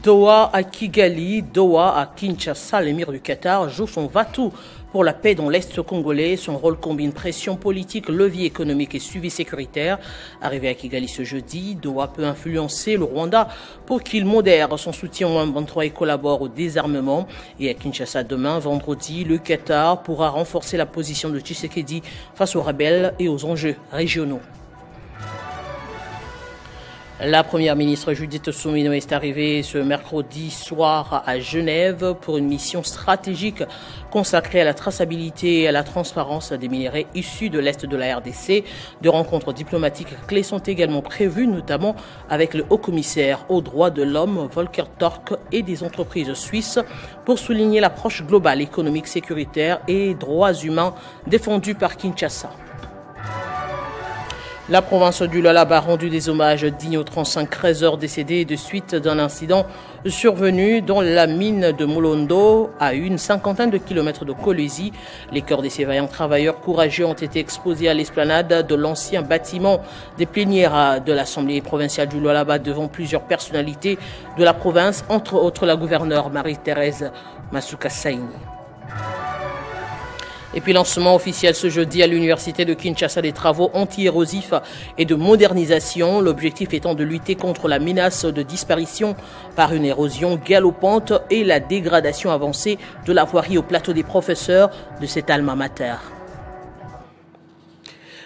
Doha à Kigali, Doha à Kinshasa, l'émir du Qatar joue son va-tout pour la paix dans l'Est congolais. Son rôle combine pression politique, levier économique et suivi sécuritaire. Arrivé à Kigali ce jeudi, Doha peut influencer le Rwanda pour qu'il modère son soutien au M23 et collabore au désarmement. Et à Kinshasa demain, vendredi, le Qatar pourra renforcer la position de Tshisekedi face aux rebelles et aux enjeux régionaux. La première ministre Judith Suminho est arrivée ce mercredi soir à Genève pour une mission stratégique consacrée à la traçabilité et à la transparence des minerais issus de l'Est de la RDC. Deux rencontres diplomatiques clés sont également prévues, notamment avec le haut-commissaire aux droits de l'homme, Volker Turk, et des entreprises suisses pour souligner l'approche globale, économique, sécuritaire et droits humains défendus par Kinshasa. La province du Lualaba a rendu des hommages dignes aux 35 creuseurs décédés de suite d'un incident survenu dans la mine de Molondo à une cinquantaine de kilomètres de Kolwezi. Les corps de ces vaillants travailleurs courageux ont été exposés à l'esplanade de l'ancien bâtiment des plénières de l'Assemblée provinciale du Lualaba devant plusieurs personnalités de la province, entre autres la gouverneure Marie-Thérèse Masuka Saini. Et puis lancement officiel ce jeudi à l'université de Kinshasa des travaux anti-érosifs et de modernisation. L'objectif étant de lutter contre la menace de disparition par une érosion galopante et la dégradation avancée de la voirie au plateau des professeurs de cet alma mater.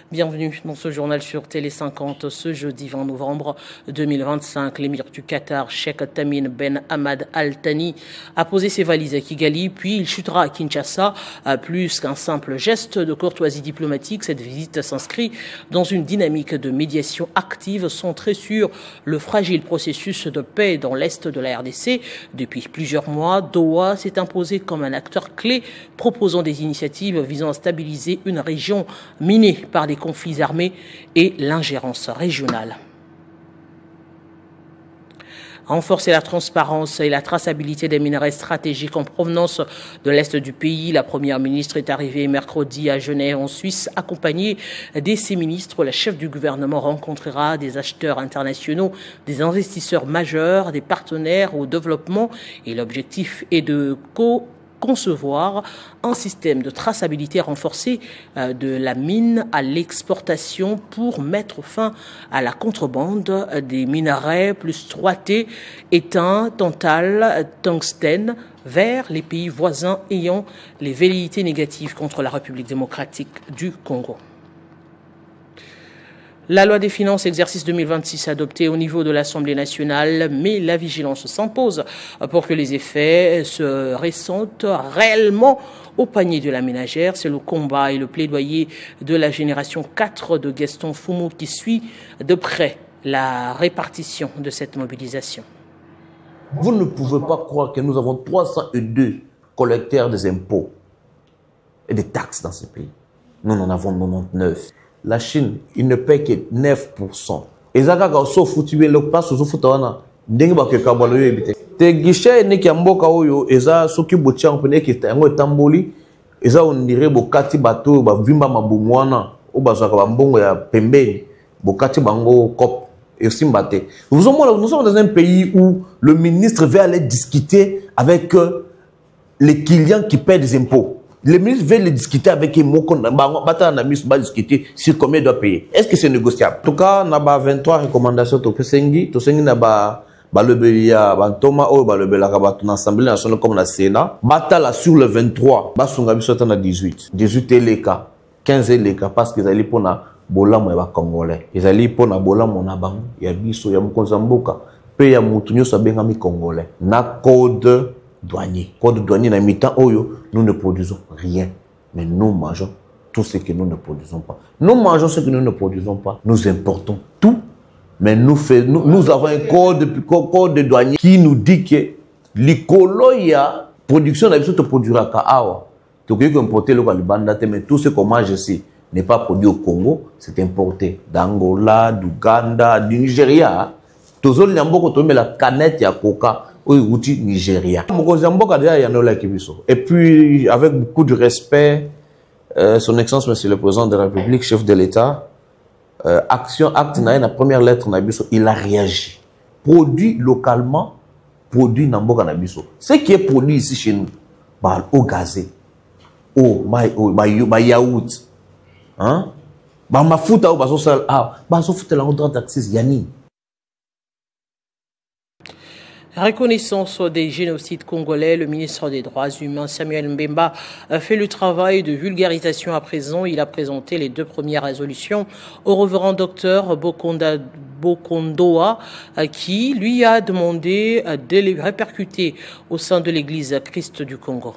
Bienvenue dans ce journal sur Télé 50 ce jeudi 20 novembre 2025. L'émir du Qatar, Sheikh Tamim Ben Hamad Al Thani, a posé ses valises à Kigali, puis il chutera à Kinshasa. Plus qu'un simple geste de courtoisie diplomatique, cette visite s'inscrit dans une dynamique de médiation active centrée sur le fragile processus de paix dans l'Est de la RDC. Depuis plusieurs mois, Doha s'est imposé comme un acteur clé proposant des initiatives visant à stabiliser une région minée par des conflits armés et l'ingérence régionale. Renforcer la transparence et la traçabilité des minerais stratégiques en provenance de l'Est du pays. La première ministre est arrivée mercredi à Genève en Suisse, accompagnée de ses ministres. La chef du gouvernement rencontrera des acheteurs internationaux, des investisseurs majeurs, des partenaires au développement et l'objectif est de concevoir un système de traçabilité renforcé de la mine à l'exportation pour mettre fin à la contrebande des minerais plus droités, étain, tantal, tungstène vers les pays voisins ayant les velléités négatives contre la République démocratique du Congo. La loi des finances exercice 2026 adoptée au niveau de l'Assemblée nationale, mais la vigilance s'impose pour que les effets se ressentent réellement au panier de la ménagère. C'est le combat et le plaidoyer de la génération 4 de Gaston Fumu qui suit de près la répartition de cette mobilisation. Vous ne pouvez pas croire que nous avons 302 collecteurs des impôts et des taxes dans ce pays. Nous en avons 99. La Chine, il ne paie que 9%. Et ça, quand on fout le passe aux foutawana, dengue que kabalo yebite. Te guichet ne ki amboka oyo, eza soki botia mpene ki tango tamboli, eza on dirait bokati bato ba vimba mabumwana, o bazaka ba mbongo ya pembeni, bokati bango kop et simbate. Nous sommes dans un pays où le ministre veut aller discuter avec les clients qui paient des impôts. Le ministre veut les discuter avec eux, discuter sur combien il doit payer. Est-ce que c'est négociable? En tout cas, on a 23 recommandations to Pesengi. Tosengi na ba lebeya bantoma o ba lebela ka ba l'Assemblée nationale comme la Sénat. Batala sur le 23, basunga biso na 18. 18 eleka, 15 eleka parce qu'ils allaient pour na bolamo ya congolais. Ils allaient pour na bolamo na bango ya biso ya mkonzamboka pe ya mutu nyoso bengami congolais. Na code douanier. Code douanier na mi-temps oyo, nous ne produisons rien, mais nous mangeons tout ce que nous ne produisons pas. Nous mangeons ce que nous ne produisons pas. Nous importons tout, mais nous avons un code douanier qui nous dit que l'icoloya production d'habitude te produira ka awa. Tu peux importer le Libanda, mais tout ce qu'on mange ici n'est pas produit au Congo, c'est importé d'Angola, d'Ouganda, du Nigeria. Toujours l'amboko to met la canette ya coca. Nigeria. Et puis, avec beaucoup de respect, son Excellence, Monsieur le Président de la République, chef de l'État, Action Acte, la première lettre, il a réagi. Produit localement, produit dans le cannabis. Ce qui est produit ici chez nous, eau gazée, yaourt, hein, ma fouta ou baso la honte taxis yani. Reconnaissance des génocides congolais, le ministre des Droits humains Samuel Mbemba a fait le travail de vulgarisation à présent. Il a présenté les 2 premières résolutions au révérend docteur Bokondoa qui lui a demandé de les répercuter au sein de l'Église Christ du Congo.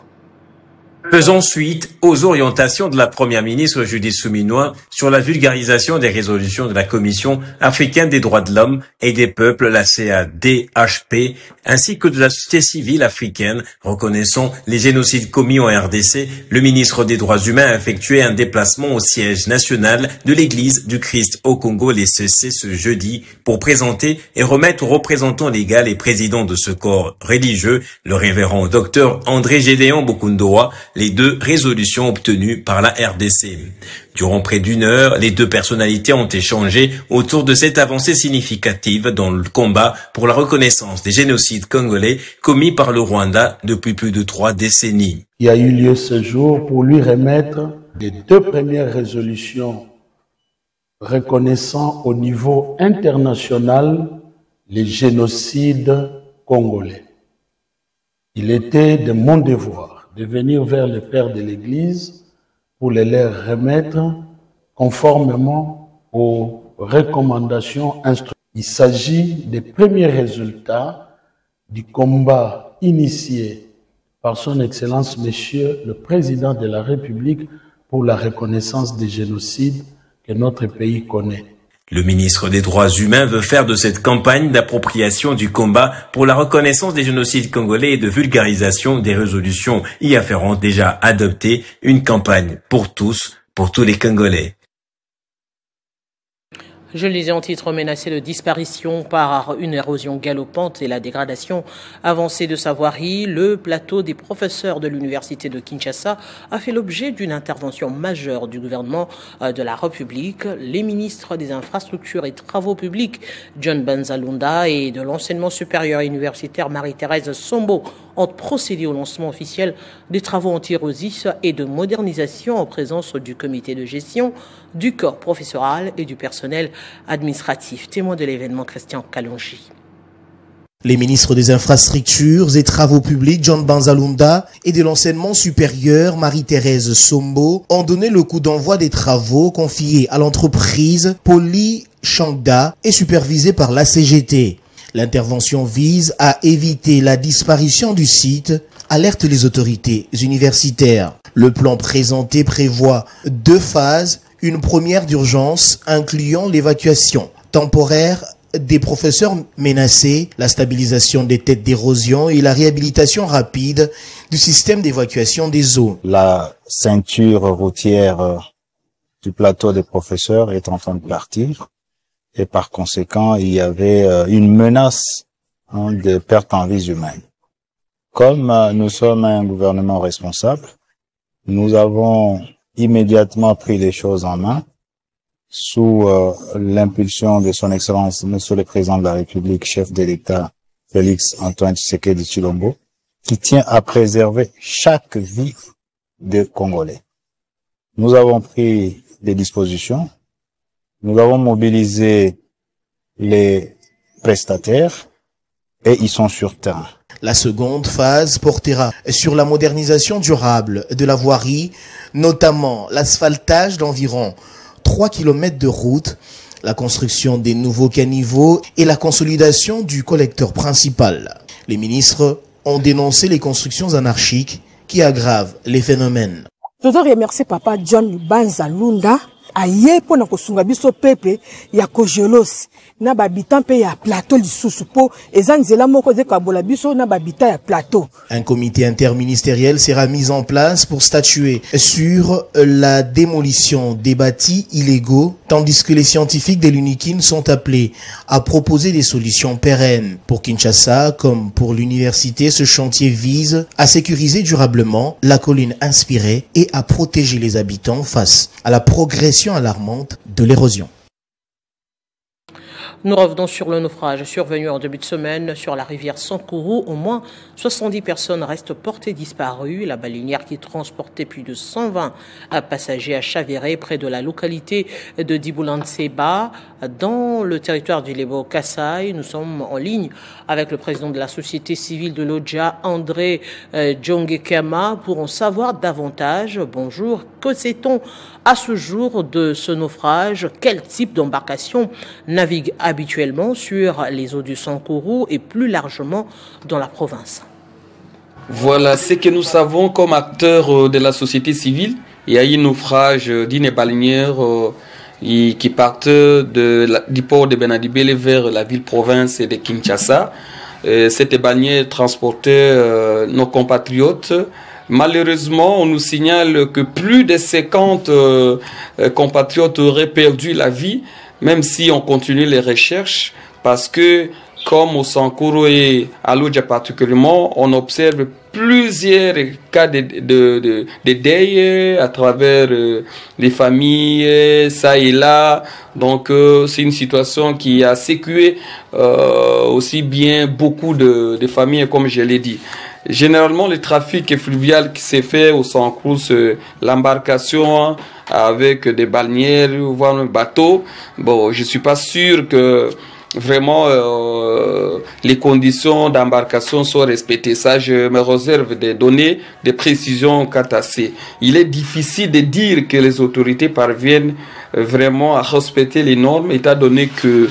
Faisons suite aux orientations de la première ministre Judith Suminwa sur la vulgarisation des résolutions de la Commission africaine des droits de l'homme et des peuples, la CADHP, ainsi que de la société civile africaine reconnaissant les génocides commis en RDC. Le ministre des droits humains a effectué un déplacement au siège national de l'Église du Christ au Congo, l'ECC, ce jeudi pour présenter et remettre aux représentants légaux et présidents de ce corps religieux, le révérend docteur André Gédéon Bokondoa, les 2 résolutions obtenues par la RDC. Durant près d'1 heure, les 2 personnalités ont échangé autour de cette avancée significative dans le combat pour la reconnaissance des génocides congolais commis par le Rwanda depuis plus de 3 décennies. Il y a eu lieu ce jour pour lui remettre les 2 premières résolutions reconnaissant au niveau international les génocides congolais. Il était de mon devoir de venir vers les pères de l'Église pour les leur remettre conformément aux recommandations instructives. Il s'agit des premiers résultats du combat initié par son Excellence Monsieur le Président de la République pour la reconnaissance des génocides que notre pays connaît. Le ministre des Droits humains veut faire de cette campagne d'appropriation du combat pour la reconnaissance des génocides congolais et de vulgarisation des résolutions y afférentes déjà adoptées une campagne pour tous les Congolais. Je le disais en titre, menacé de disparition par une érosion galopante et la dégradation avancée de sa voirie, le plateau des professeurs de l'université de Kinshasa a fait l'objet d'une intervention majeure du gouvernement de la République. Les ministres des Infrastructures et Travaux publics, John Banzalunda, et de l'enseignement supérieur universitaire Marie-Thérèse Sombo ont procédé au lancement officiel des travaux anti-érosis et de modernisation en présence du comité de gestion, du corps professoral et du personnel administratif. Témoin de l'événement, Christian Kalonji. Les ministres des Infrastructures et Travaux publics, John Banzalunda, et de l'enseignement supérieur, Marie-Thérèse Sombo, ont donné le coup d'envoi des travaux confiés à l'entreprise Poly Changda et supervisés par la CGT. L'intervention vise à éviter la disparition du site, alerte les autorités universitaires. Le plan présenté prévoit 2 phases, une première d'urgence incluant l'évacuation temporaire des professeurs menacés, la stabilisation des têtes d'érosion et la réhabilitation rapide du système d'évacuation des eaux. La ceinture routière du plateau des professeurs est en train de partir et par conséquent, il y avait une menace de perte en vies humaines. Comme nous sommes un gouvernement responsable, nous avons immédiatement pris les choses en main sous l'impulsion de son Excellence, Monsieur le Président de la République, chef de l'État, Félix Antoine Tshisekedi Tshilombo, qui tient à préserver chaque vie des Congolais. Nous avons pris des dispositions, nous avons mobilisé les prestataires et ils sont sur terrain. La seconde phase portera sur la modernisation durable de la voirie, notamment l'asphaltage d'environ 3 km de route, la construction des nouveaux caniveaux et la consolidation du collecteur principal. Les ministres ont dénoncé les constructions anarchiques qui aggravent les phénomènes. Je dois remercier Papa John Banzalunda aye pona kosunga biso peuple ya kojelos na babitan pe ya plateau lisusu po ezanzela moko de kabola biso na babita ya plateau. Un comité interministériel sera mis en place pour statuer sur la démolition des bâtis illégaux, tandis que les scientifiques de l'UNIKIN sont appelés à proposer des solutions pérennes. Pour Kinshasa, comme pour l'université, ce chantier vise à sécuriser durablement la colline inspirée et à protéger les habitants face à la progression alarmante de l'érosion. Nous revenons sur le naufrage survenu en début de semaine sur la rivière Sankourou. Au moins 70 personnes restent portées disparues. La baleinière qui transportait plus de 120 passagers a chaviré près de la localité de Diboulantseba, dans le territoire du Lebo Kassai. Nous sommes en ligne avec le président de la société civile de Lodja, André Djongekama, pour en savoir davantage. Bonjour, que sait-on à ce jour de ce naufrage? Quel type d'embarcation navigue habituellement sur les eaux du Sankourou et plus largement dans la province? Voilà ce que nous savons comme acteurs de la société civile. Il y a eu un naufrage d'une baleinière qui partait du port de Benadibele vers la ville-province de Kinshasa. Cette baleinière transportait nos compatriotes. Malheureusement, on nous signale que plus de 50 compatriotes auraient perdu la vie, même si on continue les recherches, parce que, comme au Sankourou et à Lodja particulièrement, on observe plusieurs cas de deuil à travers les familles, ça et là. Donc, c'est une situation qui a sécué aussi bien beaucoup de familles, comme je l'ai dit. Généralement, le trafic fluvial qui s'est fait au Sankourou, l'embarcation avec des baleinières, voire un bateau. Bon, je suis pas sûr que vraiment les conditions d'embarcation sont respectées. Ça, je me réserve de donner des précisions quant à ça. Il est difficile de dire que les autorités parviennent vraiment à respecter les normes, étant donné que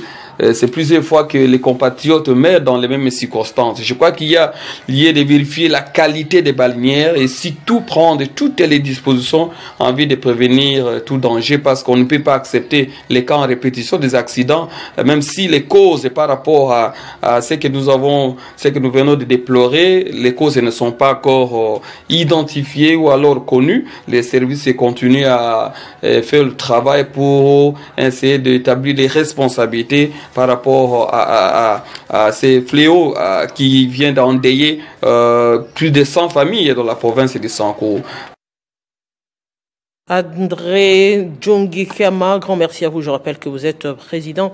c'est plusieurs fois que les compatriotes meurent dans les mêmes circonstances. Je crois qu'il y a lieu de vérifier la qualité des baleinières et surtout prendre toutes les dispositions en vue de prévenir tout danger, parce qu'on ne peut pas accepter les cas en répétition des accidents, même si les causes par rapport à ce que nous venons de déplorer, les causes ne sont pas encore identifiées ou alors connues. Les services continuent à faire le travail pour essayer d'établir les responsabilités par rapport à ces fléaux qui viennent d'endeuiller plus de 100 familles dans la province de Sankourou. André Djongekama, grand merci à vous. Je rappelle que vous êtes président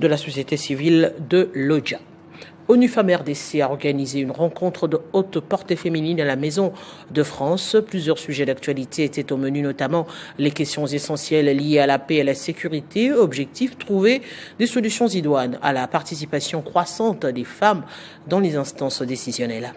de la société civile de Lodja. ONU Femmes RDC a organisé une rencontre de haute portée féminine à la Maison de France. Plusieurs sujets d'actualité étaient au menu, notamment les questions essentielles liées à la paix et à la sécurité. Objectif, trouver des solutions idoines à la participation croissante des femmes dans les instances décisionnelles.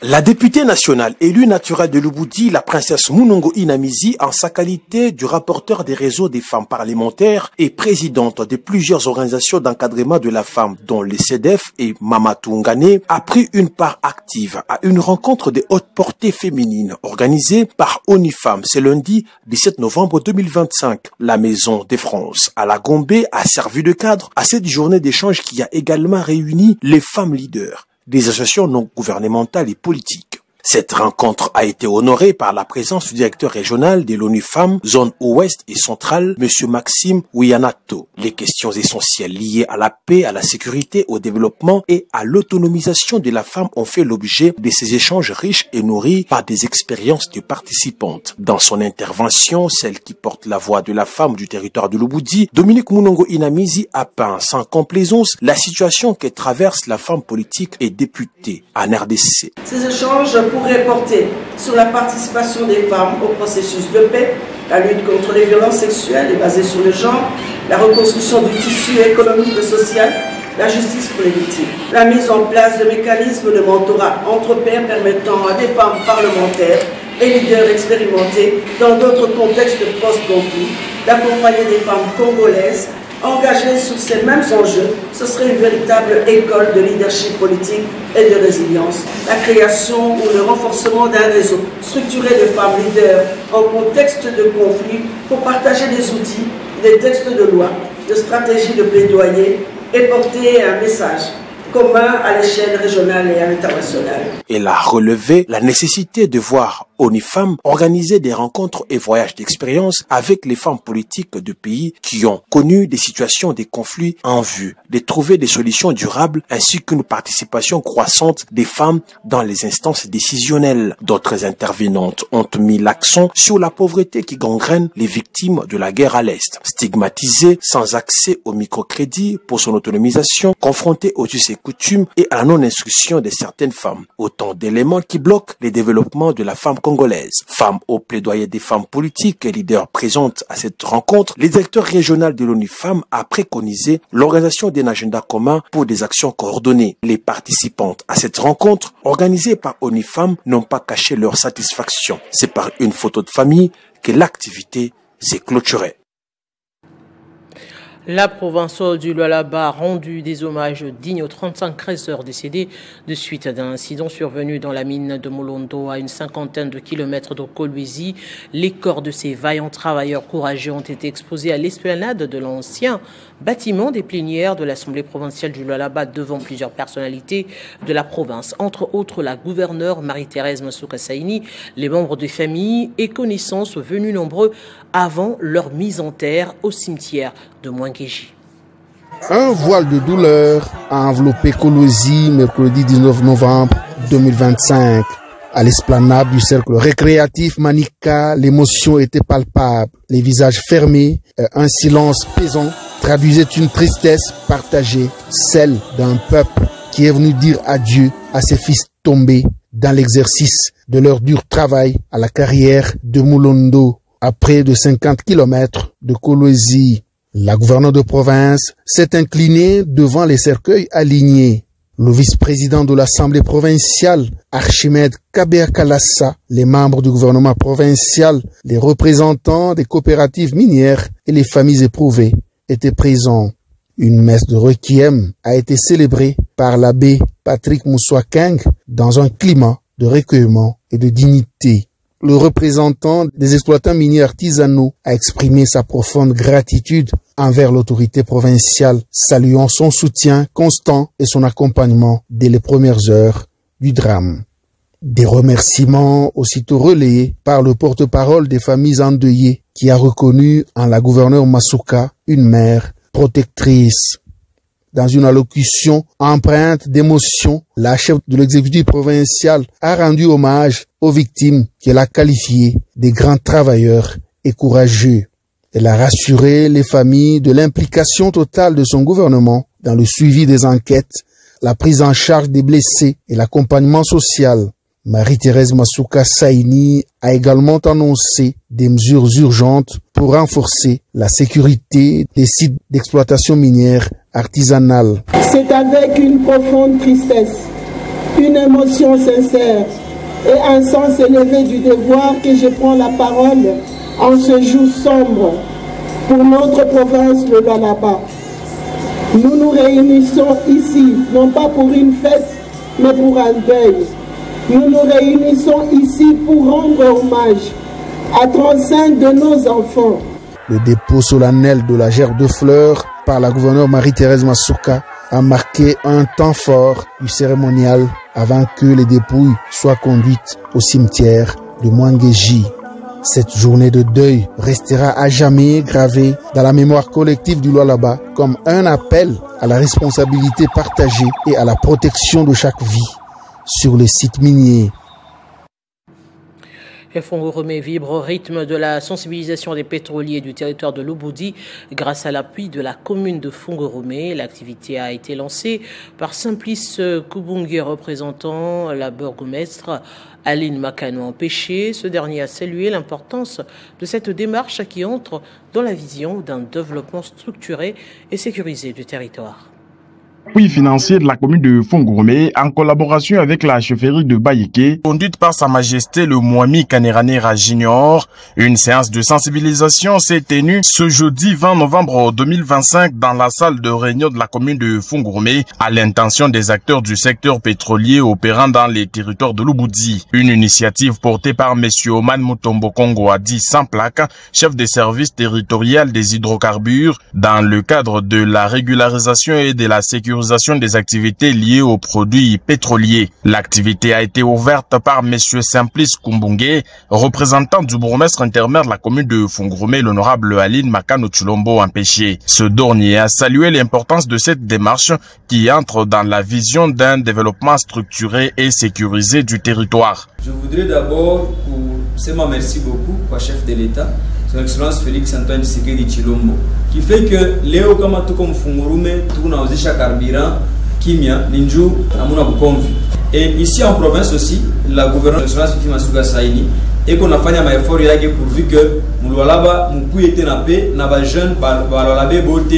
La députée nationale élue naturelle de Lubudi, la princesse Munongo Inamizi, en sa qualité du rapporteur des réseaux des femmes parlementaires et présidente de plusieurs organisations d'encadrement de la femme, dont les CEDEF et Mamatou Ngane, a pris une part active à une rencontre de haute portée féminine organisée par ONU Femmes ce lundi 17 novembre 2025. La Maison de France à la Gombe a servi de cadre à cette journée d'échange qui a également réuni les femmes leaders des associations non gouvernementales et politiques. Cette rencontre a été honorée par la présence du directeur régional de l'ONU Femmes, zone ouest et centrale, M. Maxime Wianato. Les questions essentielles liées à la paix, à la sécurité, au développement et à l'autonomisation de la femme ont fait l'objet de ces échanges riches et nourris par des expériences de participantes. Dans son intervention, celle qui porte la voix de la femme du territoire de Lubudi, Dominique Munongo Inamizi a peint sans complaisance la situation que traverse la femme politique et députée en RDC. Ces échanges pourrait porter sur la participation des femmes au processus de paix, la lutte contre les violences sexuelles et basée sur le genre, la reconstruction du tissu économique et social, la justice pour les victimes, la mise en place de mécanismes de mentorat entre pairs permettant à des femmes parlementaires et leaders expérimentés dans d'autres contextes post-conflit d'accompagner des femmes congolaises engagées sur ces mêmes enjeux. Ce serait une véritable école de leadership politique et de résilience. La création ou le renforcement d'un réseau structuré de femmes leaders en contexte de conflit pour partager des outils, des textes de loi, de stratégies de plaidoyer et porter un message commun à l'échelle régionale et à l'international. Elle a relevé la nécessité de voir ONIFEM organiser des rencontres et voyages d'expérience avec les femmes politiques de pays qui ont connu des situations de conflits en vue de trouver des solutions durables ainsi qu'une participation croissante des femmes dans les instances décisionnelles. D'autres intervenantes ont mis l'accent sur la pauvreté qui gangrène les victimes de la guerre à l'Est. Stigmatisées, sans accès au microcrédit pour son autonomisation, confrontées aux us et coutumes et à la non-instruction de certaines femmes. Autant d'éléments qui bloquent le développement de la femme congolaise. Femme au plaidoyer des femmes politiques et leaders présentes à cette rencontre, le directeur régional de l'ONIFEM a préconisé l'organisation d'un agenda commun pour des actions coordonnées. Les participantes à cette rencontre, organisée par ONIFEM, n'ont pas caché leur satisfaction. C'est par une photo de famille que l'activité s'est clôturée. La province du Lualaba a rendu des hommages dignes aux 35 agresseurs décédés de suite d'un incident survenu dans la mine de Molondo à une cinquantaine de kilomètres de Kolwezi. Les corps de ces vaillants travailleurs courageux ont été exposés à l'esplanade de l'ancien bâtiment des plénières de l'Assemblée provinciale du Lualaba devant plusieurs personnalités de la province, entre autres la gouverneure Marie-Thérèse Masuka Saini, les membres des familles et connaissances venus nombreux avant leur mise en terre au cimetière de Mwangeji. Un voile de douleur a enveloppé Kolwezi mercredi 19 novembre 2025. À l'esplanade du cercle récréatif Manika, l'émotion était palpable. Les visages fermés, un silence pesant traduisait une tristesse partagée, celle d'un peuple qui est venu dire adieu à ses fils tombés dans l'exercice de leur dur travail à la carrière de Molondo, à près de 50 km de Kolwezi. La gouverneure de province s'est inclinée devant les cercueils alignés. Le vice-président de l'Assemblée provinciale, Archimède Kabea Kalassa, les membres du gouvernement provincial, les représentants des coopératives minières et les familles éprouvées étaient présents. Une messe de requiem a été célébrée par l'abbé Patrick Moussoakeng dans un climat de recueillement et de dignité. Le représentant des exploitants miniers artisanaux a exprimé sa profonde gratitude envers l'autorité provinciale, saluant son soutien constant et son accompagnement dès les premières heures du drame. Des remerciements aussitôt relayés par le porte-parole des familles endeuillées qui a reconnu en la gouverneure Masuka une mère protectrice. Dans une allocution empreinte d'émotion, la chef de l'exécutif provincial a rendu hommage aux victimes qu'elle a qualifiées des grands travailleurs et courageux. Elle a rassuré les familles de l'implication totale de son gouvernement dans le suivi des enquêtes, la prise en charge des blessés et l'accompagnement social. Marie-Thérèse Masuka Saini a également annoncé des mesures urgentes pour renforcer la sécurité des sites d'exploitation minière artisanale. C'est avec une profonde tristesse, une émotion sincère et un sens élevé du devoir que je prends la parole en ce jour sombre pour notre province le Lualaba. Nous nous réunissons ici, non pas pour une fête, mais pour un deuil. Nous nous réunissons ici pour rendre hommage à 35 de nos enfants. Le dépôt solennel de la gerbe de fleurs par la gouverneure Marie-Thérèse Masuka a marqué un temps fort du cérémonial avant que les dépouilles soient conduites au cimetière de Mwangeji. Cette journée de deuil restera à jamais gravée dans la mémoire collective du Lualaba comme un appel à la responsabilité partagée et à la protection de chaque vie sur les sites miniers. Fongoromé vibre au rythme de la sensibilisation des pétroliers du territoire de l'Oboudi grâce à l'appui de la commune de Fongoromé. L'activité a été lancée par Simplice Kubungi représentant la bourgmestre Aline Makano Empêché. Ce dernier a salué l'importance de cette démarche qui entre dans la vision d'un développement structuré et sécurisé du territoire. Appui financier de la commune de Fongoromé en collaboration avec la chefferie de Baïké, conduite par Sa Majesté le Mwami Kaneranera Junior. Une séance de sensibilisation s'est tenue ce jeudi 20 novembre 2025 dans la salle de réunion de la commune de Fongoromé à l'intention des acteurs du secteur pétrolier opérant dans les territoires de l'Oboudi. Une initiative portée par M. Oman Mutombo Kongo Adi sans plaque, chef des services territoriaux des hydrocarbures, dans le cadre de la régularisation et de la sécurité sécurisation des activités liées aux produits pétroliers. L'activité a été ouverte par M. Simplice Kumbunge, représentant du bourgmestre intermaire de la commune de Fungurumé, l'honorable Aline Makano Chulombo empêché. Ce dernier a salué l'importance de cette démarche qui entre dans la vision d'un développement structuré et sécurisé du territoire. Je voudrais d'abord merci beaucoup au chef de l'État, son Excellence Félix Antoine Tshisekedi Tshilombo, qui fait que Léo Kamato comme Fungurume, tout na ozisha carburant, Kimia, Ninju, Amuna Bukomvi. Et ici en province aussi, la gouverneure Excellence Fifi Masuga Saini, et qu'on a fait un effort pourvu que Mouloualaba, Moukou était na paix, na ba jeune, Balolabe, Bote,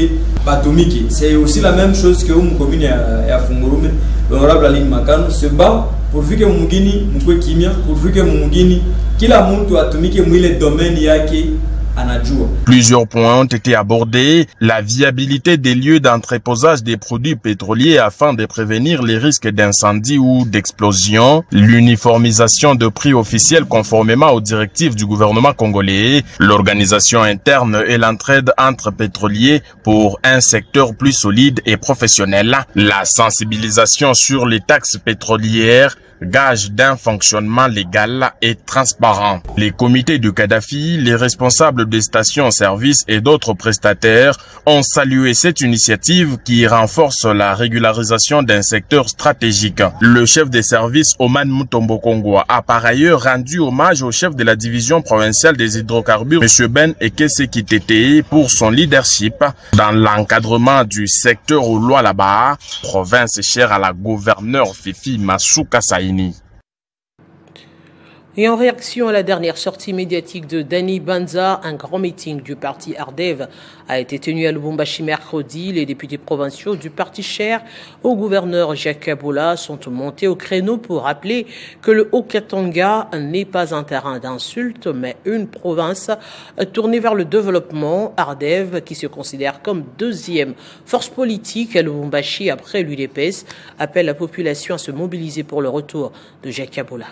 Batomiki. C'est aussi la même chose que mon commune à Fungurume, l'honorable Aline Makano se bat pourvu que Mungini, Moukou Kimia, pourvu que Mungini, kila muntu atumike mwile domaine yake anajua. Plusieurs points ont été abordés. La viabilité des lieux d'entreposage des produits pétroliers afin de prévenir les risques d'incendie ou d'explosion. L'uniformisation de prix officiels conformément aux directives du gouvernement congolais. L'organisation interne et l'entraide entre pétroliers pour un secteur plus solide et professionnel. La sensibilisation sur les taxes pétrolières, gage d'un fonctionnement légal et transparent. Les comités de Kadhafi, les responsables des stations-service et d'autres prestataires ont salué cette initiative qui renforce la régularisation d'un secteur stratégique. Le chef des services Oman Mutombo Kongwa a par ailleurs rendu hommage au chef de la division provinciale des hydrocarbures, M. Ben Ekese Kitete, pour son leadership dans l'encadrement du secteur au Lualaba, province chère à la gouverneure Fifi Masuka Saini. Et en réaction à la dernière sortie médiatique de Dani Banza, un grand meeting du parti Ardev a été tenu à Lubumbashi mercredi. Les députés provinciaux du parti cher au gouverneur Jacques Kabula sont montés au créneau pour rappeler que le Haut-Katanga n'est pas un terrain d'insulte, mais une province tournée vers le développement. Ardev, qui se considère comme deuxième force politique à Lubumbashi après l'UDPS, appelle la population à se mobiliser pour le retour de Jacques Kabula.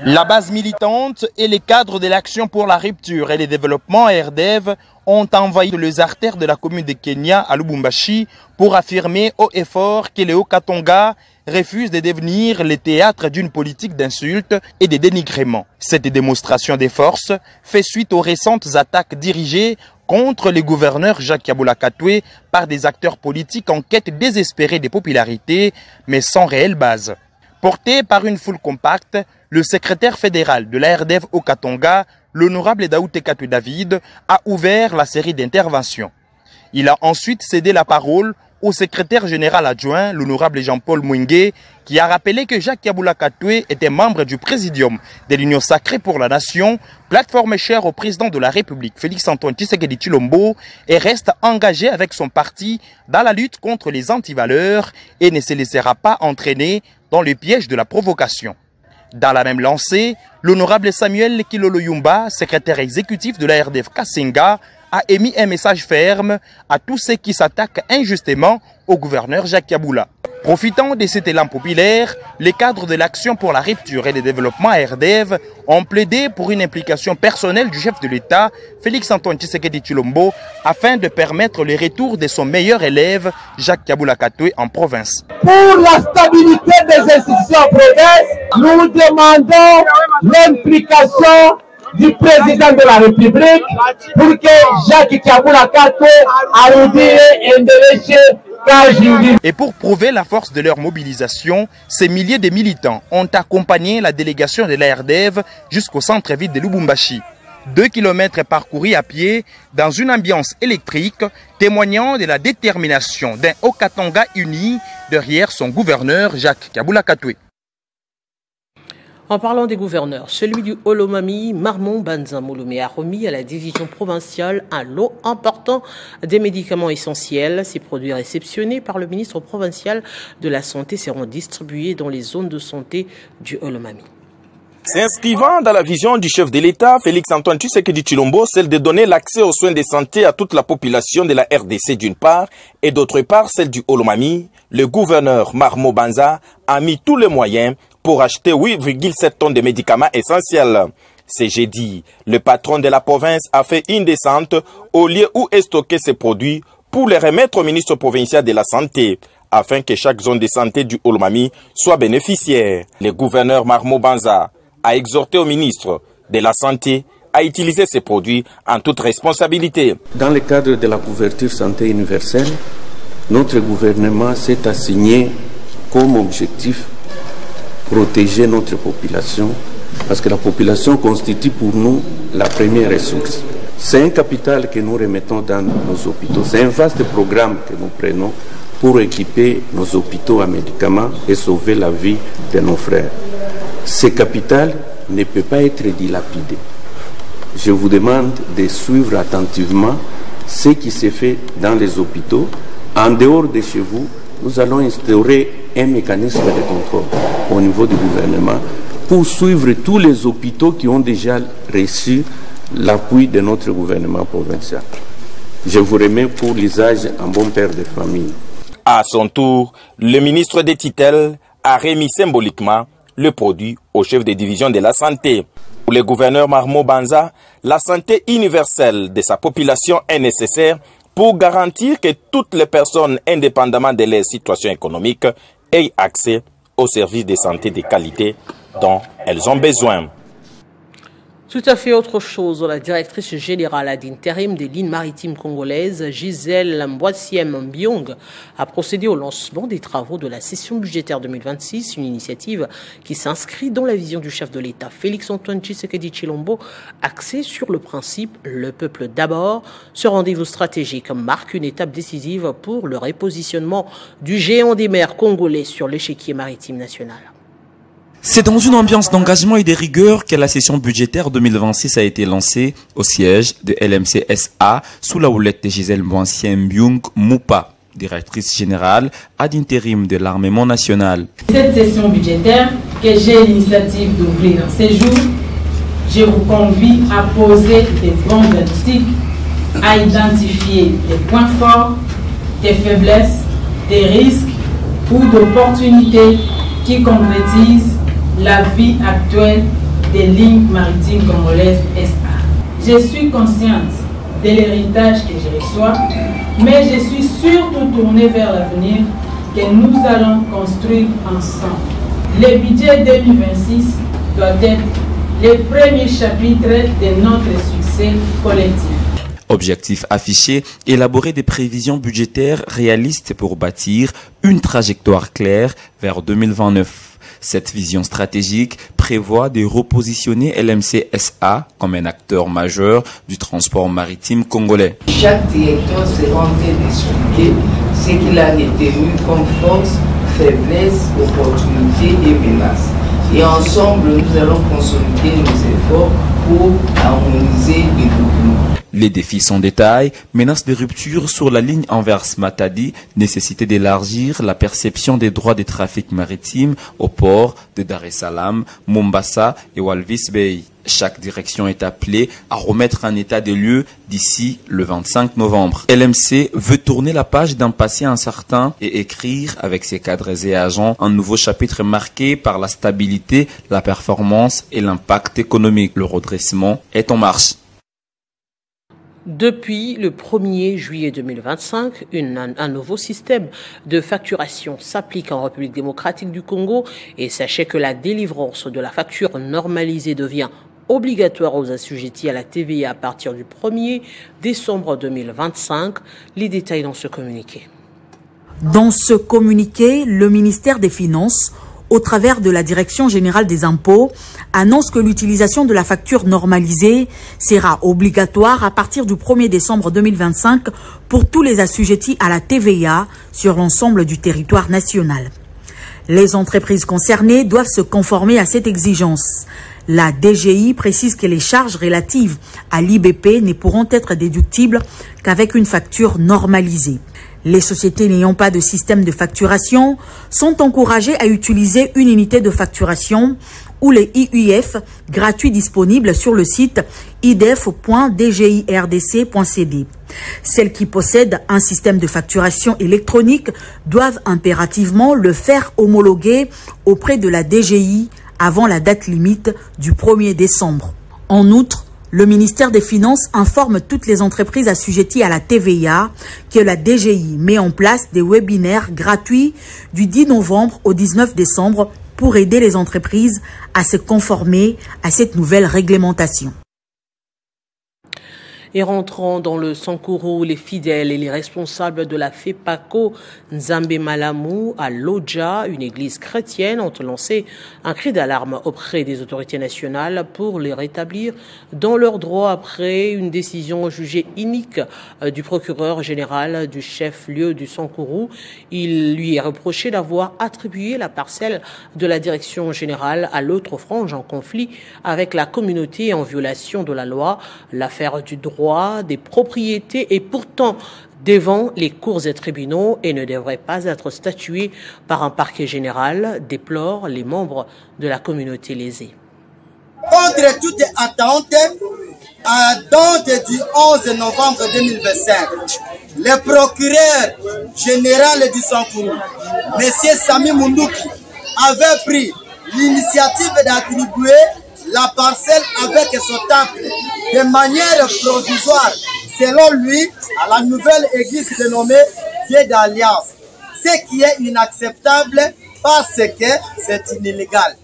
La base militante et les cadres de l'action pour la rupture et le développement RDEV ont envahi les artères de la commune de Kenya à Lubumbashi pour affirmer haut et fort que le Haut-Katanga refuse de devenir le théâtre d'une politique d'insultes et de dénigrement. Cette démonstration des forces fait suite aux récentes attaques dirigées contre le gouverneur Jacques Kabula Katwe par des acteurs politiques en quête désespérée de popularité, mais sans réelle base. Porté par une foule compacte, le secrétaire fédéral de la RDEV au Katanga, l'honorable Daoute Katwe David, a ouvert la série d'interventions. Il a ensuite cédé la parole au secrétaire général adjoint, l'honorable Jean-Paul Mwenge, qui a rappelé que Jacques Kabula Katwe était membre du présidium de l'Union sacrée pour la nation, plateforme chère au président de la République, Félix Antoine Tshisekedi Tshilombo, et reste engagé avec son parti dans la lutte contre les antivaleurs et ne se laissera pas entraîner dans le piège de la provocation. Dans la même lancée, l'honorable Samuel Kilolo-Yumba, secrétaire exécutif de la RDEV Kasenga, a émis un message ferme à tous ceux qui s'attaquent injustement au gouverneur Jacques Kabula. Profitant de cet élan populaire, les cadres de l'action pour la rupture et le développement RDEV ont plaidé pour une implication personnelle du chef de l'État, Félix Antoine Tshisekedi Tshilombo, afin de permettre le retour de son meilleur élève, Jacques Kabula Katwe, en province. Pour la stabilité des institutions en province, nous demandons l'implication du président de la République pour que Jacques Kabula Katwe Et pour prouver la force de leur mobilisation, ces milliers de militants ont accompagné la délégation de la RDEV jusqu'au centre-ville de Lubumbashi. 2 kilomètres parcourus à pied dans une ambiance électrique témoignant de la détermination d'un Haut-Katanga uni derrière son gouverneur Jacques Kabula Katwe. En parlant des gouverneurs, celui du Olomami, Marmon Banza Mouloumé, a remis à la division provinciale un lot important des médicaments essentiels. Ces produits réceptionnés par le ministre provincial de la Santé seront distribués dans les zones de santé du Olomami. S'inscrivant dans la vision du chef de l'État, Félix Antoine Tshisekedi Tshilombo, celle de donner l'accès aux soins de santé à toute la population de la RDC d'une part, et d'autre part celle du Olomami, le gouverneur Marmon Banza a mis tous les moyens pour acheter 8,7 tonnes de médicaments essentiels. C'est jeudi, le patron de la province a fait une descente au lieu où est stocké ces produits pour les remettre au ministre provincial de la Santé. afin que chaque zone de santé du Olomami soit bénéficiaire. Le gouverneur Marmo Banza a exhorté au ministre de la Santé à utiliser ces produits en toute responsabilité. Dans le cadre de la couverture santé universelle, notre gouvernement s'est assigné comme objectif protéger notre population, parce que la population constitue pour nous la première ressource. C'est un capital que nous remettons dans nos hôpitaux. C'est un vaste programme que nous prenons pour équiper nos hôpitaux en médicaments et sauver la vie de nos frères. Ce capital ne peut pas être dilapidé. Je vous demande de suivre attentivement ce qui se fait dans les hôpitaux. En dehors de chez vous, nous allons instaurer un mécanisme de contrôle au niveau du gouvernement pour suivre tous les hôpitaux qui ont déjà reçu l'appui de notre gouvernement provincial. Je vous remets pour l'usage en bon père de famille. À son tour, le ministre des Tutelles a remis symboliquement le produit au chef de division de la santé. Pour le gouverneur Marmo Banza, la santé universelle de sa population est nécessaire pour garantir que toutes les personnes, indépendamment de leur situation économique, aient accès aux services de santé de qualité dont elles ont besoin. Tout à fait autre chose. La directrice générale d'intérim des lignes maritimes congolaises, Gisèle Mboissiem-Mbiong, a procédé au lancement des travaux de la session budgétaire 2026, une initiative qui s'inscrit dans la vision du chef de l'État, Félix-Antoine Tshisekedi Tshilombo, axée sur le principe « le peuple d'abord ». Ce rendez-vous stratégique marque une étape décisive pour le repositionnement du géant des mers congolais sur l'échiquier maritime national. C'est dans une ambiance d'engagement et de rigueur que la session budgétaire 2026 a été lancée au siège de LMC-SA sous la houlette de Gisèle Mboissiem-Mbiong Moupa, directrice générale ad intérim de l'armement national. Cette session budgétaire que j'ai l'initiative d'ouvrir dans ces jours, je vous convie à poser des bons diagnostics, à identifier des points forts, des faiblesses, des risques ou d'opportunités qui concrétisent la vie actuelle des lignes maritimes congolaises SA. Je suis consciente de l'héritage que je reçois, mais je suis surtout tournée vers l'avenir que nous allons construire ensemble. Le budget 2026 doit être le premier chapitre de notre succès collectif. Objectif affiché, élaborer des prévisions budgétaires réalistes pour bâtir une trajectoire claire vers 2029. Cette vision stratégique prévoit de repositionner LMC-SA comme un acteur majeur du transport maritime congolais. Chaque directeur sera en train d'expliquer ce qu'il a retenu comme force, faiblesse, opportunité et menace. Et ensemble, nous allons consolider nos efforts pour harmoniser les documents. Les défis sont de taille, menace de rupture sur la ligne Anvers-Matadi, nécessité d'élargir la perception des droits de trafic maritime au port de Dar es Salaam, Mombasa et Walvis Bay. Chaque direction est appelée à remettre un état des lieux d'ici le 25 novembre. LMC veut tourner la page d'un passé incertain et écrire avec ses cadres et agents un nouveau chapitre marqué par la stabilité, la performance et l'impact économique. Le redressement est en marche. Depuis le 1er juillet 2025, un nouveau système de facturation s'applique en République démocratique du Congo et sachez que la délivrance de la facture normalisée devient obligatoire aux assujettis à la TVA à partir du 1er décembre 2025. Les détails dans ce communiqué. Dans ce communiqué, le ministère des Finances, au travers de la Direction générale des impôts, annonce que l'utilisation de la facture normalisée sera obligatoire à partir du 1er décembre 2025 pour tous les assujettis à la TVA sur l'ensemble du territoire national. Les entreprises concernées doivent se conformer à cette exigence. La DGI précise que les charges relatives à l'IBP ne pourront être déductibles qu'avec une facture normalisée. Les sociétés n'ayant pas de système de facturation sont encouragées à utiliser une unité de facturation ou les IUF gratuits disponibles sur le site idef.dgirdc.cd. Celles qui possèdent un système de facturation électronique doivent impérativement le faire homologuer auprès de la DGI avant la date limite du 1er décembre. En outre, Le ministère des Finances informe toutes les entreprises assujetties à la TVA que la DGI met en place des webinaires gratuits du 10 novembre au 19 décembre pour aider les entreprises à se conformer à cette nouvelle réglementation. Et rentrant dans le Sankourou, les fidèles et les responsables de la FEPACO Nzambe Malamu à Lodja, une église chrétienne, ont lancé un cri d'alarme auprès des autorités nationales pour les rétablir dans leurs droits après une décision jugée inique du procureur général du chef-lieu du Sankourou. Il lui est reproché d'avoir attribué la parcelle de la direction générale à l'autre frange en conflit avec la communauté en violation de la loi. L'affaire du droit des propriétés est pourtant devant les cours et tribunaux et ne devrait pas être statuée par un parquet général, déplorent les membres de la communauté lésée. Contre toute attente, à date du 11 novembre 2025, le procureur général du Sankourou, M. Sami Moundouki, avait pris l'initiative d'attribuer la parcelle avec son temple de manière provisoire, selon lui, à la nouvelle église dénommée Dieu d'Alliance. Ce qui est inacceptable parce que c'est illégal.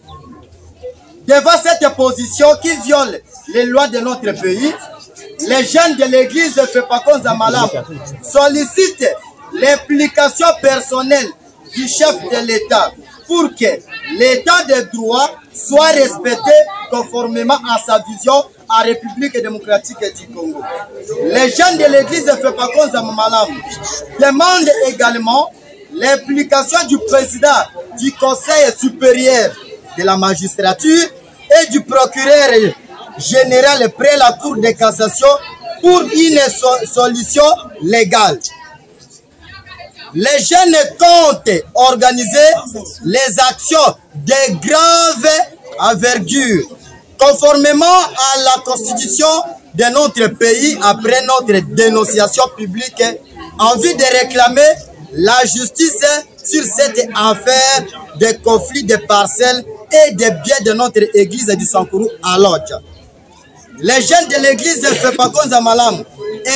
Devant cette position qui viole les lois de notre pays, les jeunes de l'église FEPACO Nzamalamu sollicitent l'implication personnelle du chef de l'État pour que l'état de droit soit respecté conformément à sa vision en République démocratique du Congo. Les jeunes de l'église FEPACO Nzamalamu demandent également l'implication du président du Conseil supérieur de la magistrature et du procureur général près la Cour de cassation pour une solution légale. Les jeunes comptent organiser les actions de grave envergure, conformément à la constitution de notre pays après notre dénonciation publique en vue de réclamer la justice sur cette affaire de conflit de parcelles et de biens de notre église du Sankourou à Lodja. Les jeunes de l'église FEPACO Nzamalamu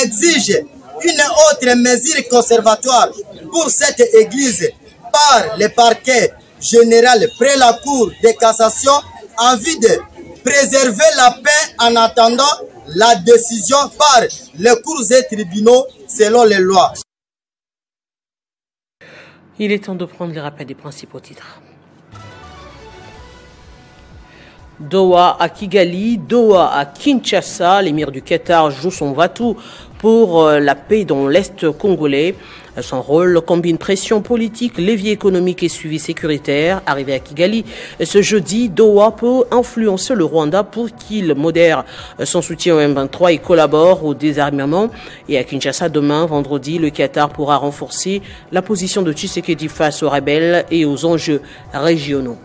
exigent une autre mesure conservatoire pour cette église par le parquet général près la Cour de cassation en vue de préserver la paix en attendant la décision par les cours et tribunaux selon les lois. Il est temps de prendre le rappel des principaux titres. Doha à Kigali, Doha à Kinshasa, l'émir du Qatar joue son va-tout pour la paix dans l'Est congolais. Son rôle combine pression politique, levier économique et suivi sécuritaire. Arrivé à Kigali ce jeudi, Doha peut influencer le Rwanda pour qu'il modère son soutien au M23 et collabore au désarmement. Et à Kinshasa, demain, vendredi, le Qatar pourra renforcer la position de Tshisekedi face aux rebelles et aux enjeux régionaux.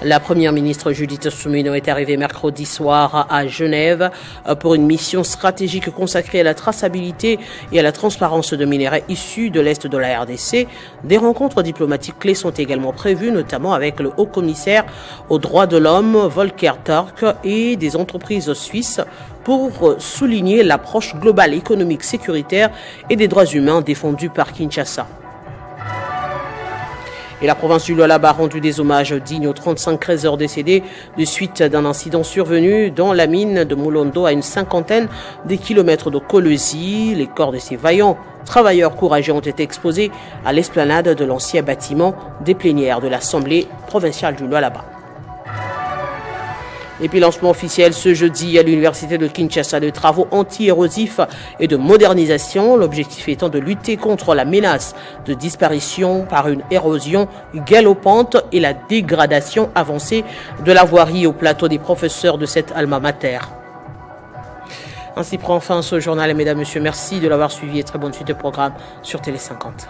La première ministre Judith Suminwa est arrivée mercredi soir à Genève pour une mission stratégique consacrée à la traçabilité et à la transparence de minerais issus de l'Est de la RDC. Des rencontres diplomatiques clés sont également prévues, notamment avec le haut-commissaire aux droits de l'homme, Volker Turk, et des entreprises suisses pour souligner l'approche globale économique, sécuritaire et des droits humains défendue par Kinshasa. Et la province du Lualaba a rendu des hommages dignes aux 35 creuseurs décédés de suite d'un incident survenu dans la mine de Moulondo à une cinquantaine de kilomètres de Kolwezi. Les corps de ces vaillants travailleurs courageux ont été exposés à l'esplanade de l'ancien bâtiment des plénières de l'Assemblée provinciale du Lualaba. Et puis lancement officiel ce jeudi à l'université de Kinshasa de travaux anti-érosifs et de modernisation. L'objectif étant de lutter contre la menace de disparition par une érosion galopante et la dégradation avancée de la voirie au plateau des professeurs de cette alma mater. Ainsi prend fin ce journal. Mesdames, Messieurs, merci de l'avoir suivi et très bonne suite de programme sur Télé 50.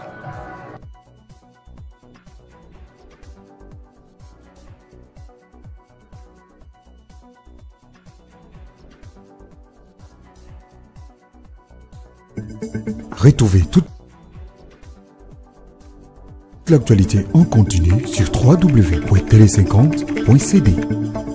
Retrouvez toute l'actualité en continu sur www.tele50.cd.